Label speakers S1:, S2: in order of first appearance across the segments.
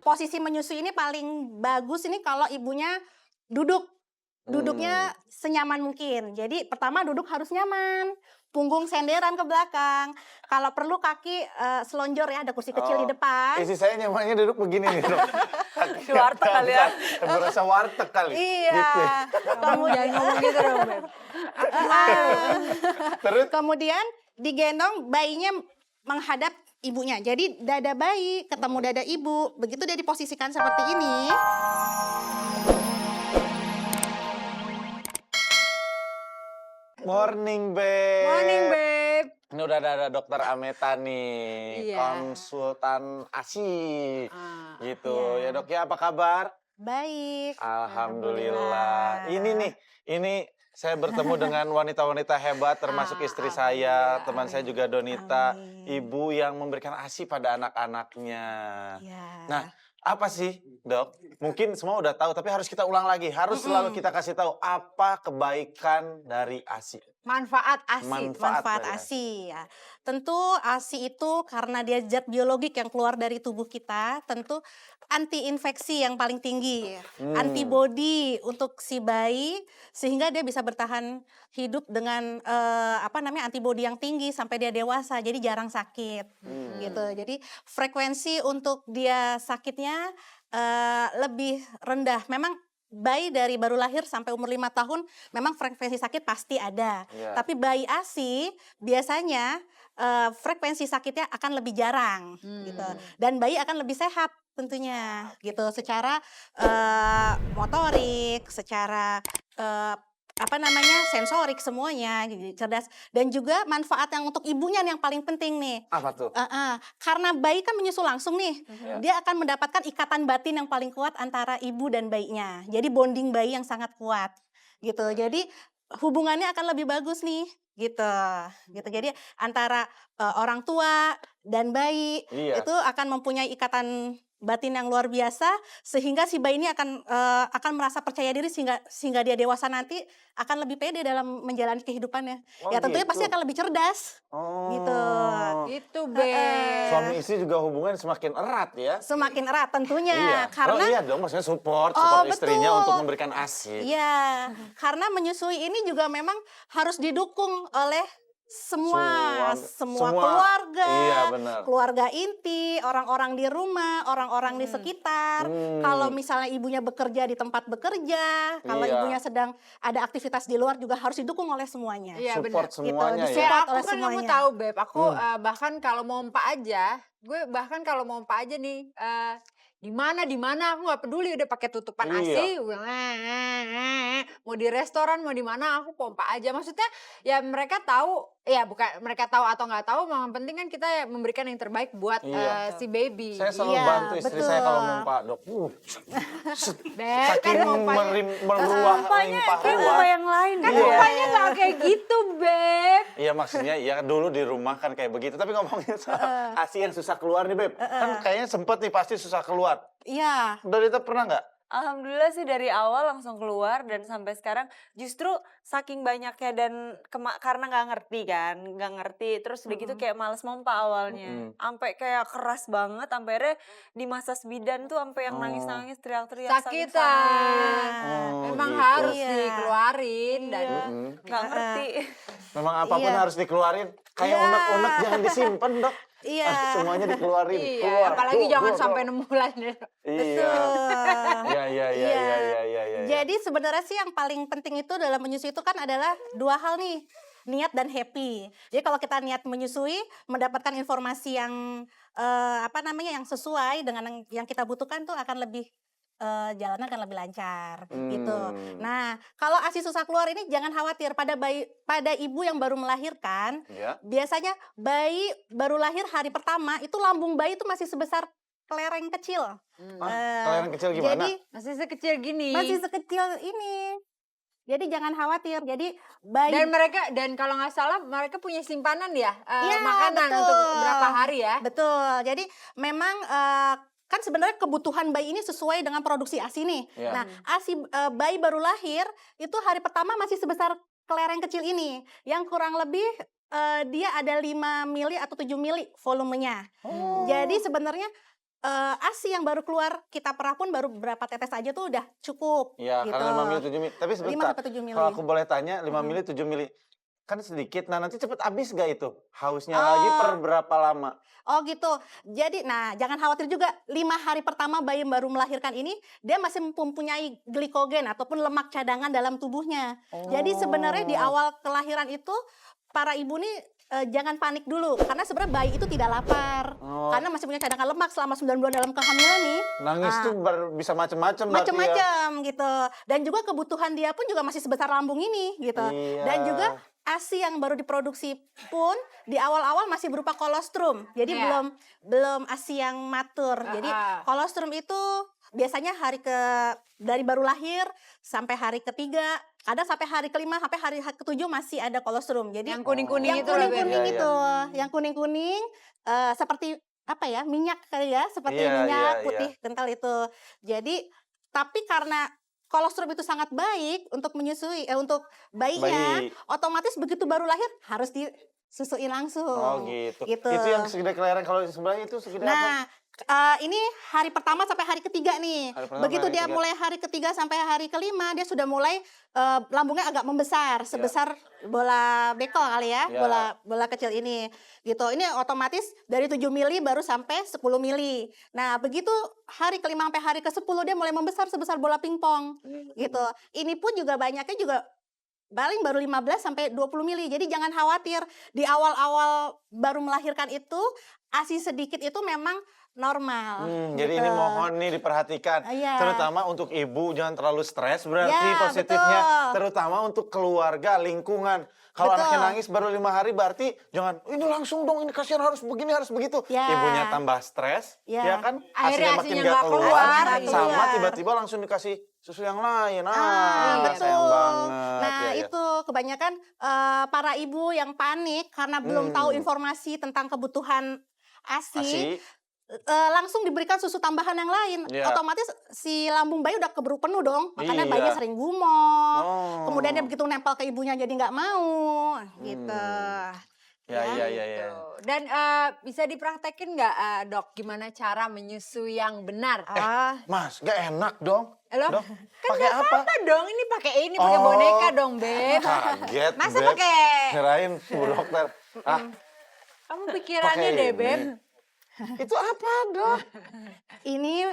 S1: posisi menyusui ini paling bagus ini kalau ibunya duduk. Duduknya senyaman mungkin. Jadi pertama duduk harus nyaman, punggung senderan ke belakang. Kalau perlu kaki selonjor ya, ada kursi kecil di depan.
S2: Isi saya nyamannya duduk begini nih dok.
S3: Di warteg kali ya.
S2: Berasa warteg kali.
S1: Iya.
S2: Gitu.
S3: Kamu jangan ngomong gitu dong, Beb.
S2: Terus?
S1: Kemudian digendong bayinya menghadap ibunya. Jadi dada bayi ketemu dada ibu. Begitu dia diposisikan seperti ini.
S2: Morning, Beb.
S3: Morning, Beb.
S2: Ini udah ada dokter Ameta nih,
S3: Iya.
S2: konsultan ASI. Gitu.
S1: Iya.
S2: Ya dok ya, apa kabar?
S1: Baik.
S2: Alhamdulillah. Ini saya bertemu dengan wanita-wanita hebat, termasuk istri saya, teman saya juga Donita,
S1: Amin.
S2: ibu yang memberikan ASI pada anak-anaknya.
S1: Ya.
S2: Nah, apa sih, Dok? Mungkin semua udah tahu, tapi harus kita ulang lagi. Harus selalu kita kasih tahu apa kebaikan dari ASI.
S3: Manfaat ASI.
S1: Manfaat
S2: dari
S1: ASI ya. Tentu ASI itu karena dia zat biologik yang keluar dari tubuh kita, tentu anti infeksi yang paling tinggi, antibodi untuk si bayi sehingga dia bisa bertahan hidup dengan antibodi yang tinggi sampai dia dewasa, jadi jarang sakit gitu. Jadi frekuensi untuk dia sakitnya lebih rendah. Memang bayi dari baru lahir sampai umur 5 tahun memang frekuensi sakit pasti ada.
S2: Iya.
S1: Tapi bayi ASI biasanya frekuensi sakitnya akan lebih jarang gitu. Dan bayi akan lebih sehat tentunya gitu, secara motorik, secara sensorik semuanya gitu, cerdas. Dan juga manfaat yang untuk ibunya yang paling penting nih.
S2: Apa tuh?
S1: Karena bayi kan menyusu langsung nih, dia akan mendapatkan ikatan batin yang paling kuat antara ibu dan bayinya. Jadi bonding bayi yang sangat kuat gitu. Jadi hubungannya akan lebih bagus nih gitu. Jadi antara orang tua dan bayi itu akan mempunyai ikatan batin yang luar biasa, sehingga si bayi ini akan merasa percaya diri sehingga dia dewasa nanti akan lebih pede dalam menjalani kehidupannya. Ya tentunya pasti akan lebih cerdas. Gitu.
S3: Itu, Beb.
S2: Suami istri juga hubungan semakin erat ya.
S1: Semakin erat tentunya
S2: Iya.
S1: karena
S2: Iya dong, maksudnya support istrinya
S1: betul.
S2: untuk memberikan ASI.
S1: Iya, karena menyusui ini juga memang harus didukung oleh semua keluarga,
S2: iya, benar.
S1: keluarga inti, orang-orang di rumah, orang-orang di sekitar. Kalau misalnya ibunya bekerja di tempat bekerja, kalau ibunya sedang ada aktivitas di luar juga harus didukung oleh semuanya.
S3: Iya,
S2: Support
S3: benar.
S2: semuanya
S1: Gitu,
S2: ya.
S3: Ya,
S1: Support
S3: aku
S1: oleh
S3: kan kamu
S1: semuanya.
S3: tahu, Beb. Aku bahkan kalau mau empa aja nih, di mana aku nggak peduli udah pakai tutupan ASI, mau di restoran mau di mana aku pompa aja. Maksudnya ya mereka tahu, ya bukan mereka tahu atau nggak tahu, yang penting kan kita memberikan yang terbaik buat si baby.
S2: Saya selalu
S1: Iya,
S2: bantu istri saya kalau
S1: betul.
S2: mompa, Dok.
S3: Beb,
S2: Saking meruah limpah
S3: Kayak
S2: ruah.
S3: pompa yang lain kan
S2: Iya.
S3: pompanya nggak kayak gitu, Beb.
S2: Iya, maksudnya ya dulu di rumah kan kayak begitu. Tapi ngomongin soal ASI yang susah keluar nih, Beb. Kan kayaknya sempet nih pasti susah keluar.
S1: Iya.
S2: Donita pernah nggak?
S4: Alhamdulillah sih dari awal langsung keluar dan sampai sekarang justru saking banyaknya dan karena nggak ngerti terus udah gitu kayak males mompa awalnya, sampai kayak keras banget, sampai akhirnya di masas bidan tuh sampai yang nangis-nangis teriak-teriak
S3: Sakitan. Memang
S2: gitu.
S3: harus
S1: Iya.
S3: dikeluarin dan
S4: nggak ngerti.
S2: Memang apapun
S1: Iya.
S2: harus dikeluarin. Kayak
S1: Iya.
S2: unek-unek jangan disimpan, Dok.
S1: Iya.
S2: Semuanya dikeluarin.
S3: iya,
S2: Keluar.
S3: apalagi jangan
S2: keluar.
S3: sampai 6 bulan.
S2: Iya. Iya.
S1: Iya. Jadi sebenarnya sih yang paling penting itu dalam menyusui itu kan adalah dua hal nih, niat dan happy. Jadi kalau kita niat menyusui, mendapatkan informasi yang yang sesuai dengan yang kita butuhkan tuh akan lebih jalannya akan lebih lancar gitu. Nah, kalau ASI susah keluar ini jangan khawatir, pada ibu yang baru melahirkan, biasanya bayi baru lahir hari pertama itu lambung bayi itu masih sebesar kelereng kecil.
S2: Kelereng kecil gimana?
S1: Jadi
S3: Masih sekecil gini.
S1: masih sekecil ini. Jadi jangan khawatir. Jadi bayi
S3: Dan kalau nggak salah mereka punya simpanan ya,
S1: Iya,
S3: makanan
S1: betul.
S3: untuk berapa hari ya.
S1: Betul. Jadi memang kan sebenarnya kebutuhan bayi ini sesuai dengan produksi ASI nih.
S2: Iya.
S1: Nah, ASI bayi baru lahir itu hari pertama masih sebesar kelereng kecil ini, yang kurang lebih dia ada 5 mili atau 7 mili volumenya. Jadi sebenarnya ASI yang baru keluar kita perah pun baru beberapa tetes aja tuh udah cukup.
S2: Ya,
S1: gitu.
S2: karena 5 mili 7 mili. Tapi
S1: 5
S2: sebentar,
S1: sampai 7 mili.
S2: kalau aku boleh tanya 5
S1: Mm-mm.
S2: mili 7 mili kan sedikit. Nah, nanti cepet habis gak itu? Hausnya
S1: Oh.
S2: lagi per berapa lama?
S1: Oh gitu. Jadi, nah jangan khawatir juga 5 hari pertama bayi yang baru melahirkan ini dia masih mempunyai glikogen ataupun lemak cadangan dalam tubuhnya. Jadi sebenarnya di
S2: Oh.
S1: awal kelahiran itu para ibu nih jangan panik dulu karena sebenarnya bayi itu tidak lapar.
S2: Oh.
S1: Karena masih punya cadangan lemak selama 9 bulan dalam kehamilan nih.
S2: Nangis
S1: Ah.
S2: tuh bisa macem-macem berarti ya.
S1: Macam-macam gitu. Dan juga kebutuhan dia pun juga masih sebesar lambung ini gitu.
S2: Iya.
S1: Dan juga ASI yang baru diproduksi pun di awal-awal masih berupa kolostrum. Jadi
S3: Iya.
S1: belum ASI yang matur. Jadi kolostrum itu biasanya dari baru lahir sampai hari ketiga, kadang sampai hari kelima, sampai hari ke-7 masih ada kolostrum. Jadi
S3: Yang kuning-kuning
S1: yang
S3: itu loh, Beb.
S1: kuning-kuning
S2: Iya, iya.
S1: itu, yang kuning-kuning seperti apa ya, minyak kali ya, seperti
S2: Iya,
S1: minyak
S2: iya,
S1: putih kental itu. Jadi tapi karena kolostrum itu sangat baik untuk menyusui untuk bayinya,
S2: Bayi.
S1: otomatis begitu baru lahir harus disusuin langsung.
S2: Oh gitu.
S1: Gitu.
S2: Itu yang segede kelahiran, kalau sebelahnya itu segede apa?
S1: Nah, ini hari pertama sampai hari ketiga nih.
S2: Hari pertama
S1: Begitu
S2: sampai hari
S1: dia
S2: ketiga.
S1: mulai hari ketiga sampai hari kelima, dia sudah mulai lambungnya agak membesar, sebesar bola bekel kali ya,
S2: Ya.
S1: bola kecil ini. Gitu. Ini otomatis dari 7 mili baru sampai 10 mili. Nah, begitu hari kelima sampai hari ke-10 dia mulai membesar sebesar bola pingpong. Gitu. Ini pun juga banyaknya juga paling baru 15 sampai 20 mili. Jadi jangan khawatir. Di awal-awal baru melahirkan itu ASI sedikit itu memang normal.
S2: Jadi
S1: gitu.
S2: ini mohon nih diperhatikan,
S1: Iya.
S2: terutama untuk ibu jangan terlalu stres berarti
S1: Ya,
S2: positifnya,
S1: betul.
S2: terutama untuk keluarga, lingkungan. Kalau
S1: Betul.
S2: anaknya nangis baru 5 hari berarti jangan ini langsung dong, ini kasihan harus begini harus begitu.
S1: Ya.
S2: Ibunya tambah stres,
S1: Ya.
S2: ya kan?
S3: Akhirnya
S2: Hasilnya makin
S3: ASI-nya
S2: gak
S3: nggak
S2: keluar,
S3: keluar,
S2: sama
S1: keluar.
S2: tiba-tiba langsung dikasih susu yang lain.
S1: Betul.
S2: Sayang banget.
S1: Nah,
S2: Ya, ya.
S1: itu kebanyakan para ibu yang panik karena belum tahu informasi tentang kebutuhan ASI.
S2: ASI.
S1: Langsung diberikan susu tambahan yang lain,
S2: Iya.
S1: otomatis si lambung bayi udah keburu penuh dong, makanya
S2: Iya.
S1: bayinya sering gumok.
S2: Oh.
S1: Kemudian dia begitu nempel ke ibunya jadi nggak mau, gitu.
S2: Ya, ya, ya, ya.
S3: Gitu. Dan bisa dipraktekin nggak dok gimana cara menyusui yang benar?
S2: Mas, gak enak dong.
S3: Loh,
S2: Dok,
S3: kan
S2: pakai
S3: nggak
S2: apa?
S3: apa-apa dong, ini pakai pakai
S2: Oh.
S3: boneka dong beb.
S2: Kaget,
S3: Masa
S2: Beb.
S3: pakai?
S2: Kirain Bu Dokter.
S3: Kamu pikirannya
S2: Pakai
S3: deh
S2: ini.
S3: beb.
S2: Itu apa, Dok?
S1: Ini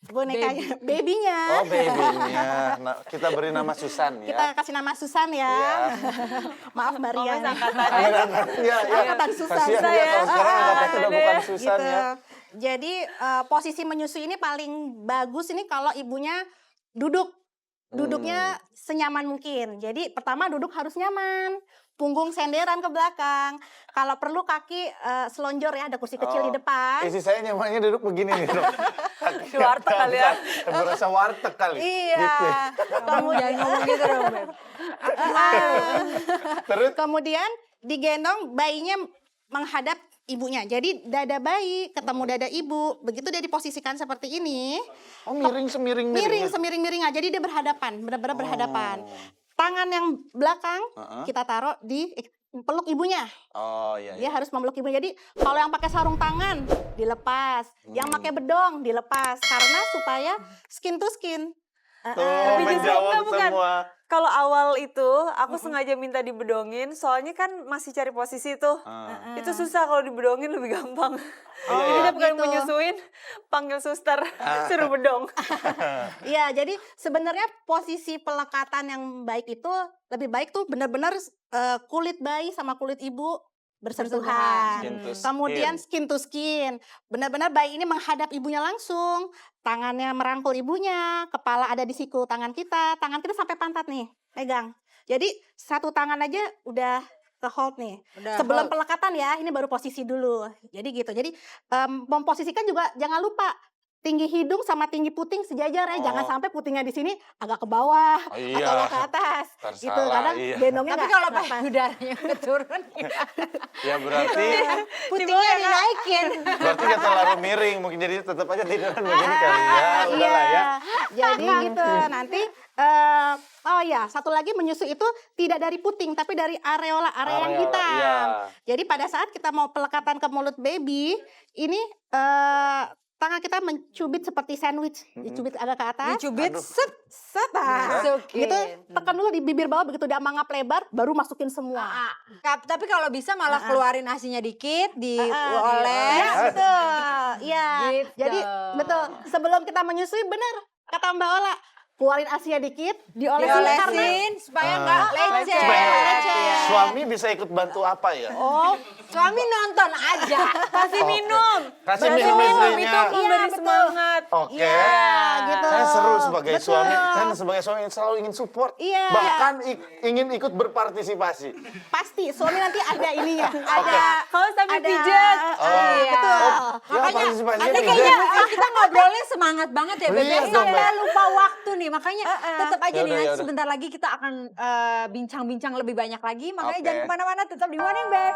S1: bonekanya, babynya.
S2: Oh, babynya. Nah, kita beri nama Susan ya.
S1: Kita kasih nama Susan ya.
S2: Iya.
S1: Maaf Mbak Ria.
S4: Mas angkatan.
S2: Iya, iya.
S1: Angkatan Susan.
S2: Kasihan ya kalau sekarang angkatannya udah bukan Susan
S1: Gitu.
S2: ya.
S1: Jadi posisi menyusui ini paling bagus ini kalau ibunya duduk. Duduknya senyaman mungkin. Jadi pertama duduk harus nyaman. Punggung senderan ke belakang. Kalau perlu kaki selonjor ya, ada kursi kecil di depan.
S2: Isi saya nyamannya duduk begini nih, Dok.
S4: Di warteg kali ya.
S2: Berasa warteg kali.
S1: Iya.
S2: Gitu.
S3: Kamu jangan ngomong gitu dong beb.
S2: Terus
S1: Kemudian digendong bayinya menghadap ibunya. Jadi dada bayi ketemu dada ibu. Begitu dia diposisikan seperti ini.
S2: oh miring semiring-miring.
S1: Miring,
S2: ya?
S1: semiring-miring aja. Jadi dia berhadapan, benar-benar berhadapan. Tangan yang belakang kita taruh di peluk ibunya.
S2: Oh iya.
S1: Dia harus memeluk ibunya. Jadi kalau yang pakai sarung tangan dilepas, yang pakai bedong dilepas karena supaya skin to skin.
S2: Tuh,
S4: Tapi justru
S2: menjawab
S4: enggak, bukan.
S2: semua.
S4: Kalau awal itu aku sengaja minta dibedongin, soalnya kan masih cari posisi tuh. Itu susah kalau dibedongin lebih gampang.
S2: Iya,
S4: Jadi
S2: iya.
S4: dia bukan
S1: Gitu.
S4: menyusuin, panggil suster, suruh bedong.
S1: Iya, jadi sebenarnya posisi pelekatan yang baik itu lebih baik tuh benar-benar kulit bayi sama kulit ibu bersentuhan.
S2: Skin to skin.
S1: Kemudian skin to skin. Benar-benar bayi ini menghadap ibunya langsung, tangannya merangkul ibunya, kepala ada di siku tangan kita sampai pantat nih, pegang. Jadi satu tangan aja udah ke hold nih.
S3: Udah
S1: Sebelum
S3: hold.
S1: pelekatan ya, ini baru posisi dulu. Jadi gitu. Jadi memposisikan juga jangan lupa tinggi hidung sama tinggi puting sejajar ya. Jangan sampai putingnya di sini agak ke bawah
S2: Oh, iya.
S1: atau ke atas.
S2: Ntar
S1: Gitu.
S2: salah,
S1: Kadang
S2: iya.
S1: gendongnya
S3: Tapi
S1: nggak
S3: kalau
S1: pas.
S3: payudaranya turun,
S2: Ya berarti
S3: putingnya dinaikin.
S2: berarti nggak terlalu miring, mungkin jadi tetap aja tiduran begini kali ya. Udahlah ya.
S1: Jadi gitu. Nanti oh ya, satu lagi menyusui itu tidak dari puting tapi dari areola, area yang
S2: Areola,
S1: hitam.
S2: iya.
S1: Jadi pada saat kita mau pelekatan ke mulut baby, ini tangan kita mencubit seperti sandwich, dicubit agak ke atas.
S3: Dicubit,
S2: Aduh.
S3: set,
S1: Nah,
S3: masukin.
S1: gitu tekan dulu di bibir bawah, begitu dia mangap lebar baru masukin semua.
S3: Tapi kalau bisa malah keluarin asinya dikit,
S1: Ya,
S3: dioles.
S1: betul. Iya.
S3: Gitu.
S1: Jadi betul, sebelum kita menyusui benar kata Mbak Ola, keluarin asinya dikit,
S3: Diolesin supaya nggak lecet.
S2: Supaya nggak
S1: lecet.
S3: Iya.
S2: Suami bisa ikut bantu apa ya?
S1: Oh,
S3: Suami nonton aja.
S4: Kasih
S2: Oke.
S4: minum.
S2: Kasih
S4: Bantu
S2: minum
S4: itu
S2: istrinya.
S4: memberi
S1: Iya, betul.
S4: semangat.
S2: Oke.
S1: iya, gitu.
S2: Saya seru sebagai
S1: Betul.
S2: suami. Saya sebagai suami selalu ingin support.
S1: Iya.
S2: Bahkan ingin ikut berpartisipasi.
S1: Pasti suami nanti ada ininya, ada
S4: Kalau sambil
S1: ada
S4: pijat.
S3: Iya.
S1: betul.
S2: Ya, partisipasinya
S3: Ada
S2: tidak.
S3: kayaknya kita ngobrolnya semangat banget ya Beb.
S2: Iya, dong,
S3: Sampai
S2: Beb.
S3: lupa waktu nih. Makanya tetap aja nih
S2: Yaudah,
S3: nanti
S2: yaudah.
S3: sebentar lagi kita akan bincang-bincang lebih banyak lagi. Makanya
S2: Oke.
S3: jangan kemana-mana, tetap di Morning Beb.